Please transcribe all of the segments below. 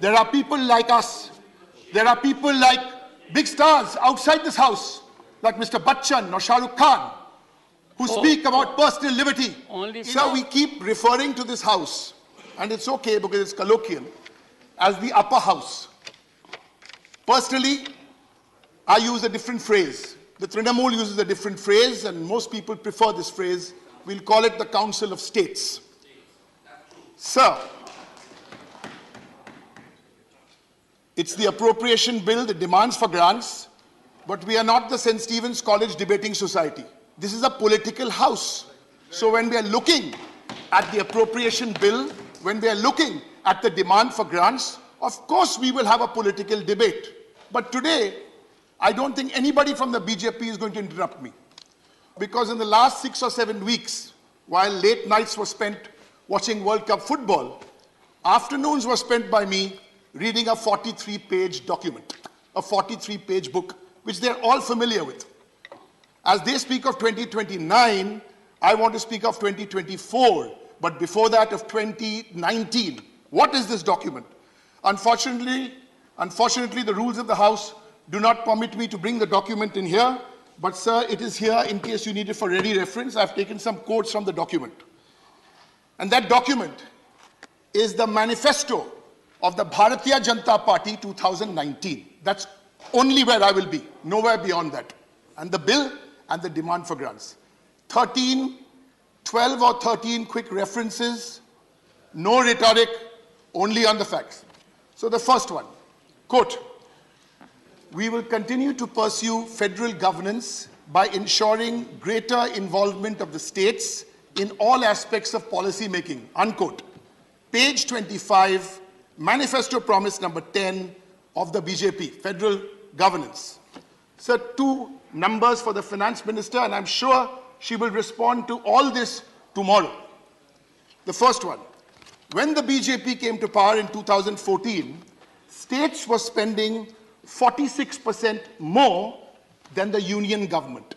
There are people like us. There are people like big stars outside this house, like Mr. Bachchan or Shah Rukh Khan, who speak about personal liberty. So we keep referring to this house, and it's okay because it's colloquial, as the upper house. Personally, I use a different phrase. The Trinamool uses a different phrase, and most people prefer this phrase. We'll call it the Council of States. Sir, it's the appropriation bill, the demands for grants, but we are not the St. Stephen's College debating society. This is a political house. So when we are looking at the appropriation bill, when we are looking at the demand for grants, of course we will have a political debate. But today, I don't think anybody from the BJP is going to interrupt me. Because in the last 6 or 7 weeks, while late nights were spent watching World Cup football, afternoons were spent by me reading a 43-page document, a 43-page book, which they're all familiar with. As they speak of 2029, I want to speak of 2024, but before that of 2019. What is this document? Unfortunately, the rules of the House do not permit me to bring the document in here, but sir, it is here in case you need it for ready reference. I've taken some quotes from the document. And that document is the manifesto of the Bharatiya Janata Party 2019. That's only where I will be, nowhere beyond that. And the bill and the demand for grants. 12 or 13 quick references, no rhetoric, only on the facts. So the first one, quote, "We will continue to pursue federal governance by ensuring greater involvement of the states in all aspects of policy making," unquote. Page 25, manifesto promise number 10 of the BJP, federal governance. So 2 numbers for the finance minister, and I'm sure she will respond to all this tomorrow. The first one, when the BJP came to power in 2014, states were spending 46% more than the union government.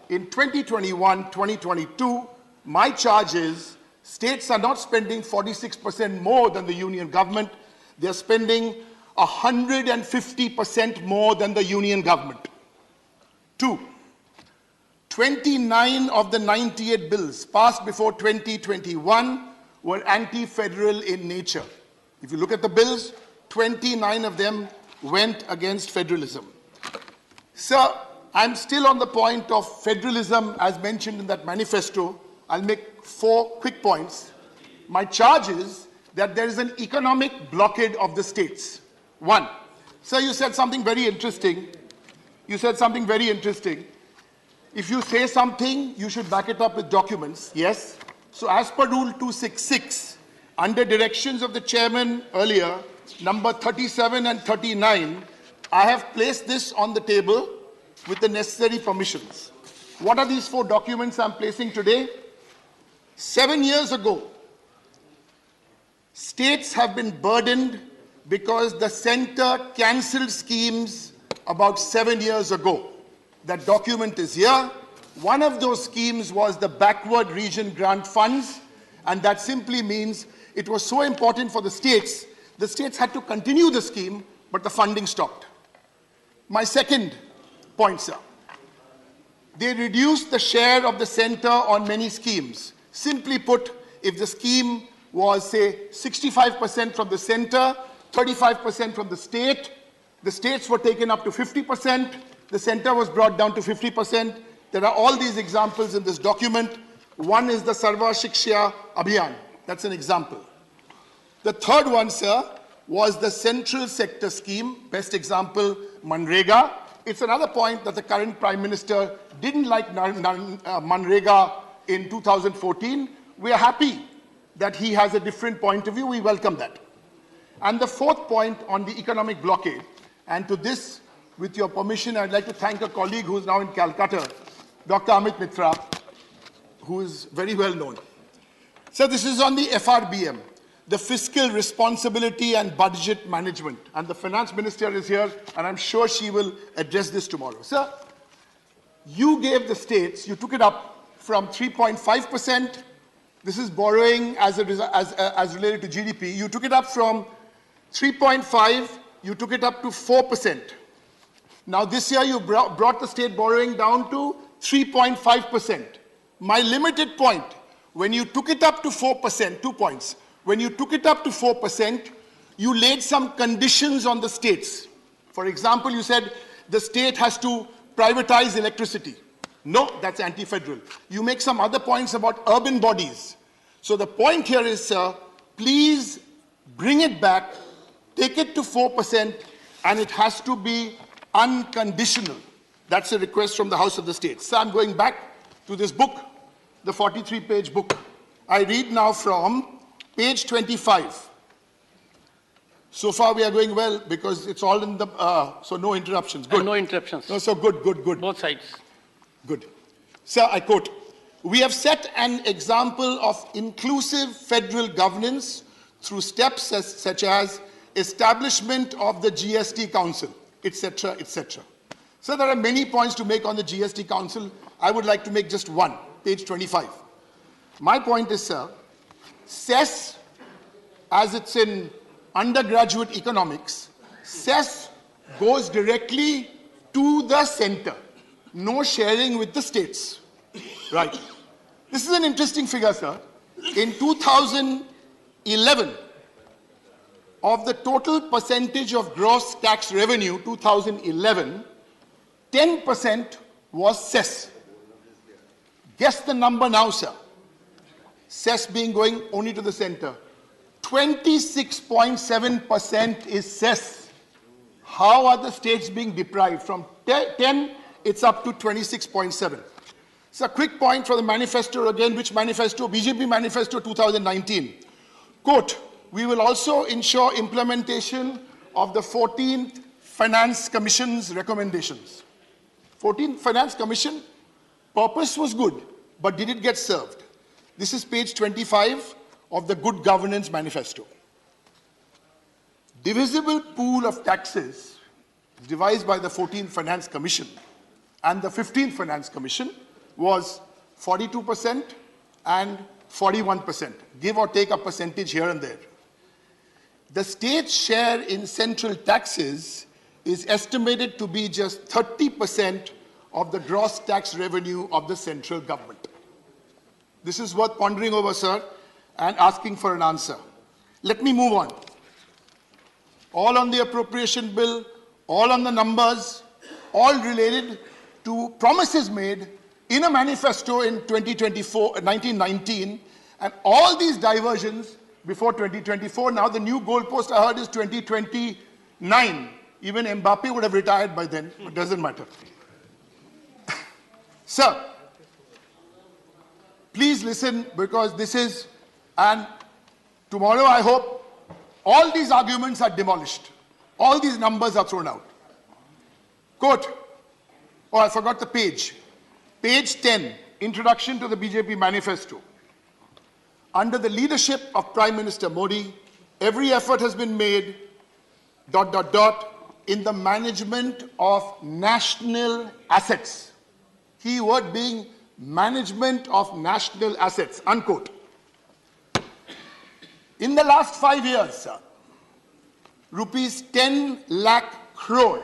In 2021-2022, my charge is states are not spending 46% more than the union government. They're spending 150% more than the union government. 2, 29 of the 98 bills passed before 2021 were anti-federal in nature. If you look at the bills, 29 of them went against federalism. Sir, I'm still on the point of federalism as mentioned in that manifesto. I'll make 4 quick points. My charge is that there is an economic blockade of the states. 1, sir, you said something very interesting. If you say something, you should back it up with documents. Yes. So as per Rule 266, under directions of the chairman earlier, number 37 and 39, I have placed this on the table with the necessary permissions. What are these 4 documents I'm placing today? 7 years ago, states have been burdened because the center cancelled schemes about 7 years ago. That document is here. One of those schemes was the backward region grant funds, and that simply means it was so important for the states had to continue the scheme, but the funding stopped. My second point, sir, they reduced the share of the center on many schemes. Simply put, if the scheme was, say, 65% from the center, 35% from the states were taken up to 50%, the center was brought down to 50%. There are all these examples in this document. One is the Sarva Shiksha Abhiyan. That's an example. The third one, sir, was the central sector scheme. Best example, Manrega. It's another point that the current Prime Minister didn't like Manrega in 2014. We are happy that he has a different point of view. We welcome that. And the fourth point on the economic blockade, and to this, with your permission, I'd like to thank a colleague who is now in Calcutta, Dr. Amit Mitra, who is very well known. So this is on the FRBM, the Fiscal Responsibility and Budget Management. And the Finance Minister is here, and I'm sure she will address this tomorrow. Sir, you gave the states, you took it up from 3.5%. This is borrowing as related to GDP. You took it up from 3.5, you took it up to 4%. Now this year you brought the state borrowing down to 3.5%. My limited point, when you took it up to 4%, 2 points, when you took it up to 4%, you laid some conditions on the states. For example, you said the state has to privatize electricity. No, that's anti-federal. You make some other points about urban bodies. So the point here is, sir, please bring it back, take it to 4%, and it has to be unconditional. That's a request from the House of the States. So I'm going back to this book, the 43-page book. I read now from page 25. So far we are going well because it's all in the, so no interruptions. Good. No interruptions. No, so good, good, good. Both sides. Good. Sir, I quote, "We have set an example of inclusive federal governance through steps such as establishment of the GST Council, etc., etc." So there are many points to make on the GST Council. I would like to make just one, page 25. My point is, sir, cess, as it's in undergraduate economics, cess goes directly to the center. No sharing with the states. Right. This is an interesting figure, sir. In 2011, of the total percentage of gross tax revenue, 2011, 10% was cess. Guess the number now, sir. Cess being going only to the center. 26.7% is cess. How are the states being deprived? From 10, it's up to 26.7. So a quick point for the manifesto again. Which manifesto? BJP manifesto 2019. Quote, "We will also ensure implementation of the 14th Finance Commission's recommendations." 14th Finance Commission, purpose was good, but did it get served? This is page 25 of the Good Governance Manifesto. Divisible pool of taxes devised by the 14th Finance Commission and the 15th Finance Commission was 42% and 41%, give or take a percentage here and there. The state's share in central taxes is estimated to be just 30% of the gross tax revenue of the central government. This is worth pondering over, sir, and asking for an answer. Let me move on. All on the appropriation bill, all on the numbers, all related to promises made in a manifesto in 1919, and all these diversions before 2024. Now the new goalpost I heard is 2029. Even Mbappe would have retired by then, but doesn't matter. Sir, please listen, because this is, and tomorrow I hope all these arguments are demolished. All these numbers are thrown out. Quote, oh, I forgot the page. Page 10, Introduction to the BJP Manifesto. Under the leadership of Prime Minister Modi, every effort has been made, ... in the management of national assets. Key word being management of national assets, unquote. In the last 5 years, sir, rupees 10 lakh crore,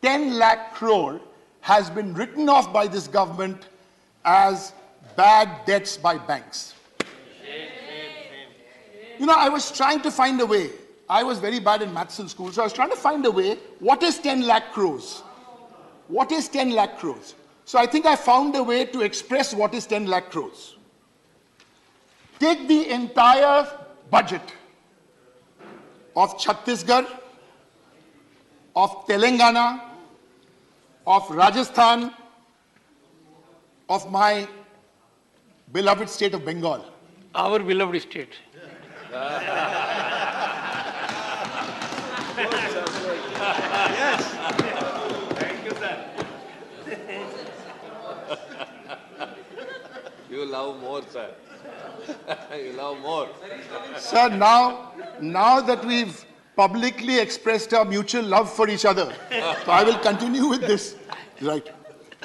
10 lakh crore has been written off by this government as bad debts by banks. You know, I was trying to find a way. I was very bad in maths in school, so I was trying to find a way. What is 10 lakh crores? What is 10 lakh crores? So I think I found a way to express what is 10 lakh crores. Take the entire budget of Chhattisgarh, of Telangana, of Rajasthan, of my beloved state of Bengal. Our beloved state. Yes. Thank you, sir. You love more, sir. You love more. Sir, now that we've publicly expressed our mutual love for each other, so I will continue with this. Right.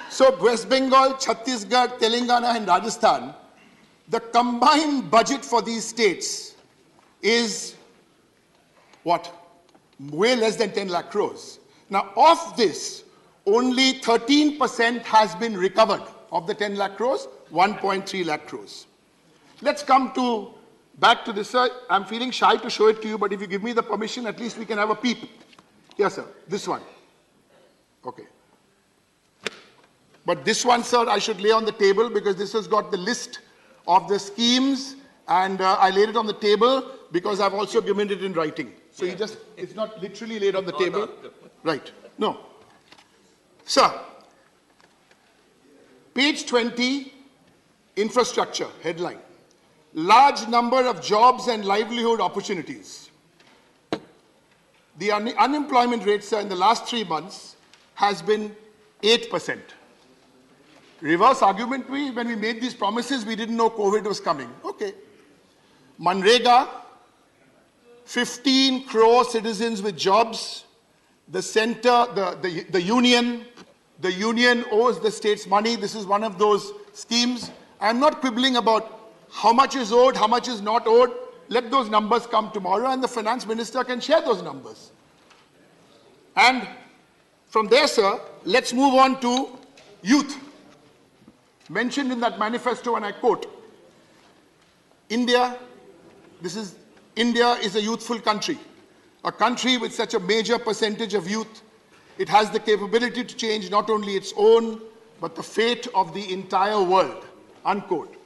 So West Bengal, Chhattisgarh, Telangana and Rajasthan, the combined budget for these states is what? Way less than 10 lakh crores. Now, of this, only 13% has been recovered. Of the 10 lakh crores, 1.3 lakh crores. Let's come back to this, sir. I'm feeling shy to show it to you, but if you give me the permission, at least we can have a peep. Yes, sir. This one. Okay. But this one, sir, I should lay on the table because this has got the list of the schemes, and I laid it on the table because I've also given it in writing. So it's not literally laid on the table. Right. No. Sir, page 20, infrastructure, headline. Large number of jobs and livelihood opportunities. The unemployment rate, sir, in the last 3 months has been 8%. Reverse argument, when we made these promises, we didn't know COVID was coming. Okay. Manrega, 15 crore citizens with jobs. The center, the union owes the states money. This is one of those schemes. I'm not quibbling about how much is owed, how much is not owed. Let those numbers come tomorrow and the finance minister can share those numbers. And from there, sir, let's move on to youth. Mentioned in that manifesto, and I quote, India is a youthful country. A country with such a major percentage of youth, it has the capability to change not only its own, but the fate of the entire world. Unquote.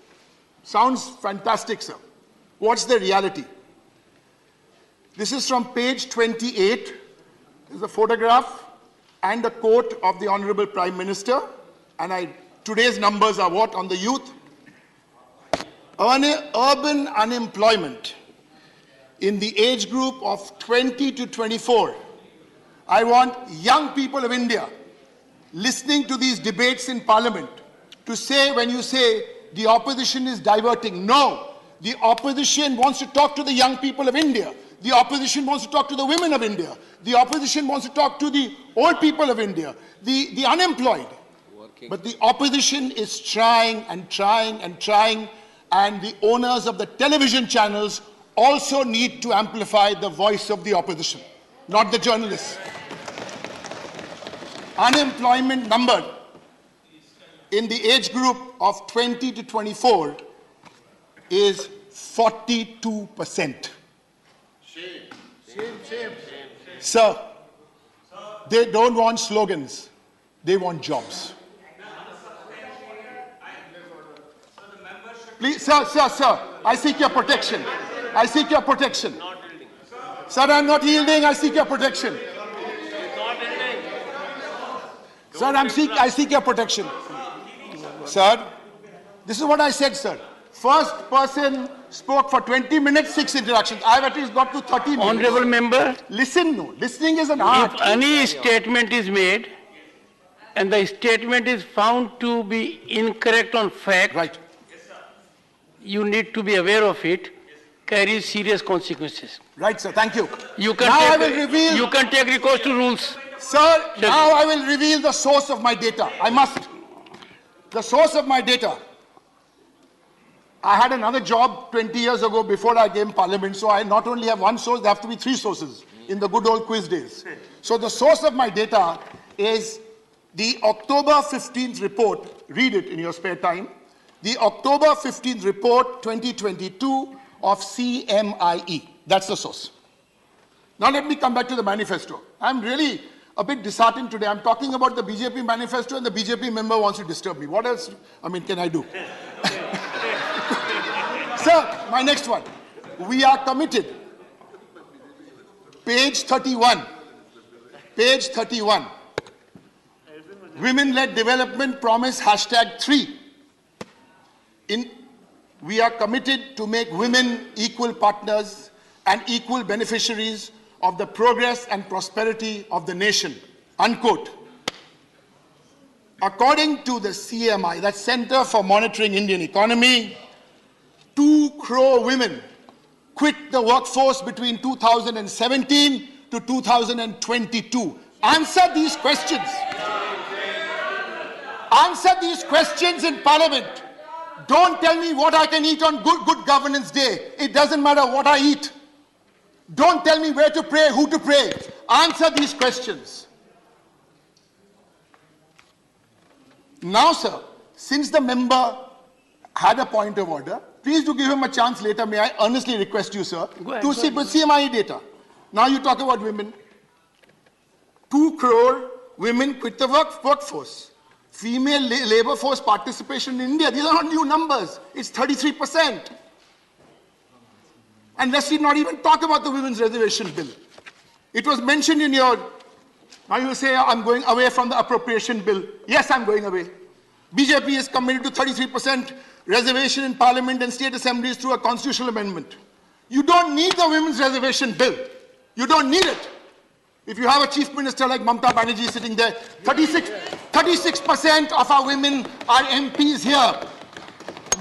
Sounds fantastic, sir. What's the reality? This is from page 28. This is a photograph and a quote of the Honorable Prime Minister. And today's numbers are what on the youth? Urban unemployment in the age group of 20 to 24. I want young people of India listening to these debates in Parliament to say, when you say the opposition is diverting, no, the opposition wants to talk to the young people of India. The opposition wants to talk to the women of India. The opposition wants to talk to the old people of India, the unemployed. But the opposition is trying and trying and trying, and the owners of the television channels also need to amplify the voice of the opposition, not the journalists. Unemployment number in the age group of 20 to 24 is 42%. Shame. Sir, they don't want slogans, they want jobs. Please, sir, I seek your protection. I seek your protection. Sir, I'm not yielding, I seek your protection. Sir, I seek your protection. Sir, this is what I said, sir. First person spoke for 20 minutes, 6 interactions. I've at least got to 30 minutes. Honorable member, Listening is an art. if any statement is made and the statement is found to be incorrect on fact, Right. you need to be aware of it, carries serious consequences. Right, sir. Thank you. You can Now take, I will reveal. You can take recourse to rules. Sir, now I will reveal the source of my data. I must. The source of my data. I had another job 20 years ago before I came Parliament, so I not only have one source, there have to be 3 sources in the good old quiz days. So the source of my data is the October 15th report. Read it in your spare time. The October 15th report 2022 of CMIE. That's the source. Now let me come back to the manifesto. I'm really a bit disheartened today. I'm talking about the BJP manifesto and the BJP member wants to disturb me. What else, can I do? Sir, my next one. We are committed. Page 31. Page 31. Women-led development promise #3. We are committed to make women equal partners and equal beneficiaries of the progress and prosperity of the nation. Unquote. According to the CMI, that's Center for Monitoring Indian Economy, 2 crore women quit the workforce between 2017 to 2022. Answer these questions. Answer these questions in Parliament. Don't tell me what I can eat on good governance day. It doesn't matter what I eat. Don't tell me where to pray, who to pray. Answer these questions. Now, sir, since the member had a point of order, please do give him a chance later. May I earnestly request you, sir, to see CMI data. Now you talk about women. 2 crore women quit the workforce. Female labor force participation in India, these are not new numbers. It's 33%. And let's not even talk about the women's reservation bill. It was mentioned in your, now you say I'm going away from the appropriation bill. Yes, I'm going away. BJP is committed to 33% reservation in parliament and state assemblies through a constitutional amendment. You don't need the women's reservation bill. You don't need it. If you have a chief minister like Mamata Banerjee sitting there, 36% of our women are MPs here.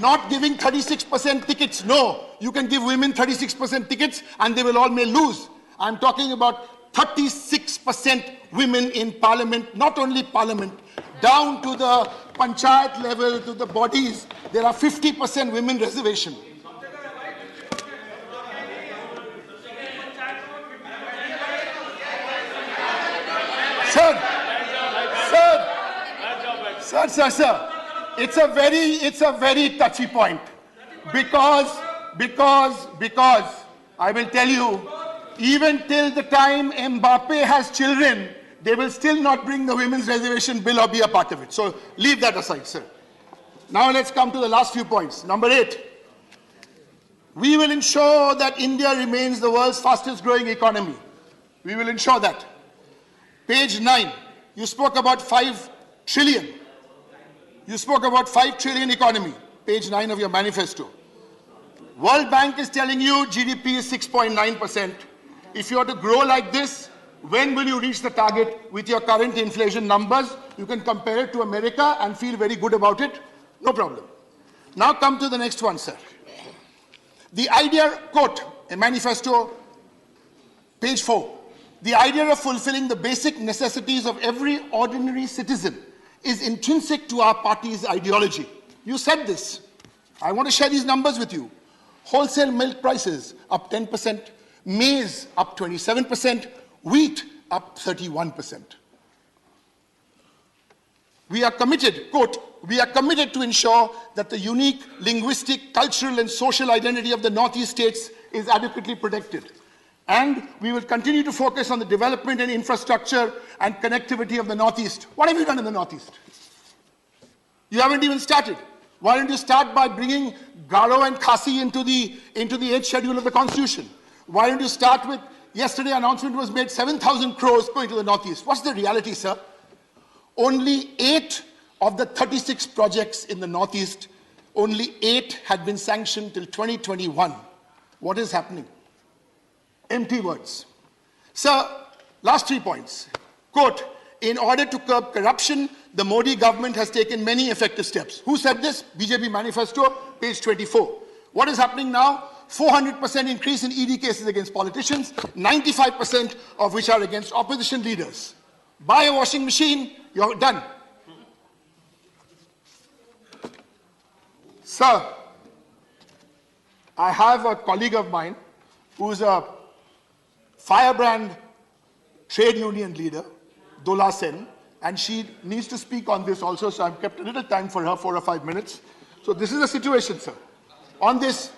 Not giving 36% tickets, no. You can give women 36% tickets and they will all may lose. I'm talking about 36% women in parliament, not only parliament, down to the panchayat level, to the bodies, there are 50% women reservation. Sir, it's a very touchy point because I will tell you, even till the time Mbappe has children, they will still not bring the women's reservation bill or be a part of it. So leave that aside, sir. Now let's come to the last few points. Number 8, we will ensure that India remains the world's fastest growing economy. We will ensure that. Page 9, you spoke about 5 trillion. You spoke about 5 trillion economy. Page 9 of your manifesto. World Bank is telling you GDP is 6.9%. If you are to grow like this, when will you reach the target with your current inflation numbers? You can compare it to America and feel very good about it. No problem. Now come to the next one, sir. The idea, quote, a manifesto, page 4. The idea of fulfilling the basic necessities of every ordinary citizen is intrinsic to our party's ideology. You said this. I want to share these numbers with you. Wholesale milk prices up 10%, maize up 27%, wheat up 31%. We are committed, quote, we are committed to ensure that the unique linguistic, cultural and social identity of the Northeast states is adequately protected. And we will continue to focus on the development and infrastructure and connectivity of the Northeast. What have you done in the Northeast? You haven't even started. Why don't you start by bringing Garo and Khasi into the 8th schedule of the Constitution? Why don't you start with, yesterday announcement was made, 7,000 crores going to the Northeast. What's the reality, sir? Only 8 of the 36 projects in the Northeast, only 8 had been sanctioned till 2021. What is happening? Empty words. Sir, last 3 points. Quote, in order to curb corruption, the Modi government has taken many effective steps. Who said this? BJP manifesto, page 24. What is happening now? 400% increase in ED cases against politicians, 95% of which are against opposition leaders. Buy a washing machine, you're done. Sir, I have a colleague of mine who's a firebrand trade union leader, Dola Sen, and she needs to speak on this also, so I've kept a little time for her, 4 or 5 minutes. So this is the situation, sir. On this,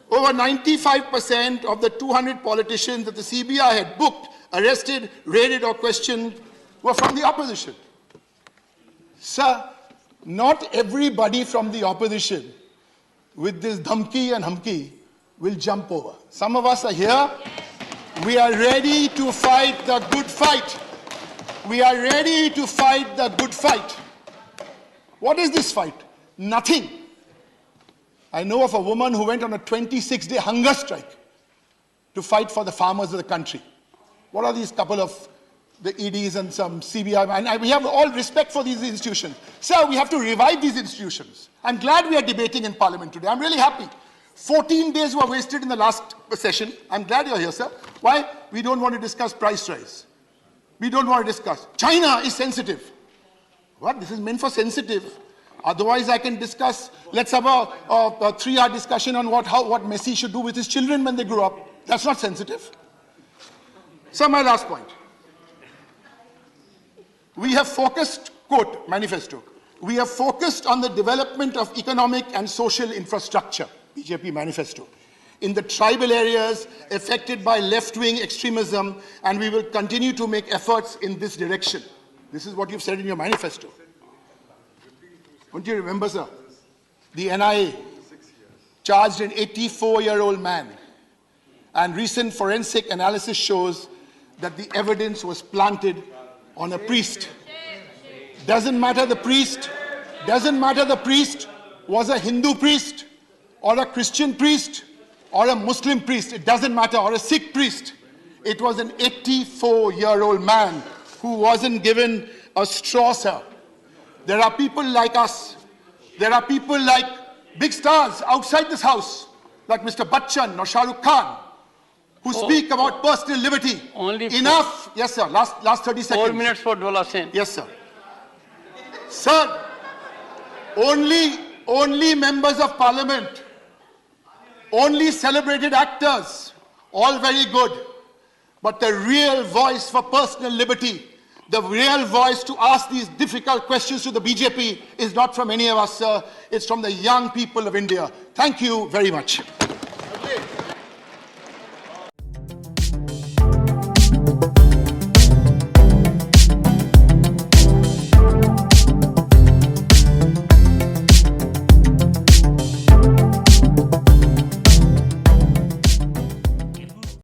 over 95% of the 200 politicians that the CBI had booked, arrested, raided or questioned were from the opposition. Sir, not everybody from the opposition with this dhamki and humki will jump over. Some of us are here. We are ready to fight the good fight. We are ready to fight the good fight. What is this fight? Nothing. I know of a woman who went on a 26-day hunger strike to fight for the farmers of the country. What are these couple of the EDs and some CBI? And we have all respect for these institutions. Sir, we have to revive these institutions. I'm glad we are debating in Parliament today. I'm really happy. 14 days were wasted in the last session. I'm glad you're here, sir. Why? We don't want to discuss price rise. We don't want to discuss. China is sensitive. What? This is meant for sensitive. Otherwise, I can discuss. Let's have a 3-hour discussion on what Messi should do with his children when they grow up. That's not sensitive. So my last point. We have focused, quote, manifesto, we have focused on the development of economic and social infrastructure, BJP manifesto, in the tribal areas affected by left-wing extremism, and we will continue to make efforts in this direction. This is what you've said in your manifesto. Don't you remember, sir? The NIA charged an 84-year-old man, and recent forensic analysis shows that the evidence was planted on a priest. Doesn't matter the priest was a Hindu priest, or a Christian priest, or a Muslim priest. It doesn't matter, or a Sikh priest. It was an 84-year-old man who wasn't given a straw, sir. There are people like us. There are people like big stars outside this house, like Mr. Bachchan or Shah Rukh Khan, who speak about personal liberty. Enough. Yes, sir. Last 30 seconds. 4 minutes for Dola Sen. Yes, sir. Sir, only members of parliament, only celebrated actors, all very good. But the real voice for personal liberty, the real voice to ask these difficult questions to the BJP is not from any of us, sir. It's from the young people of India. Thank you very much.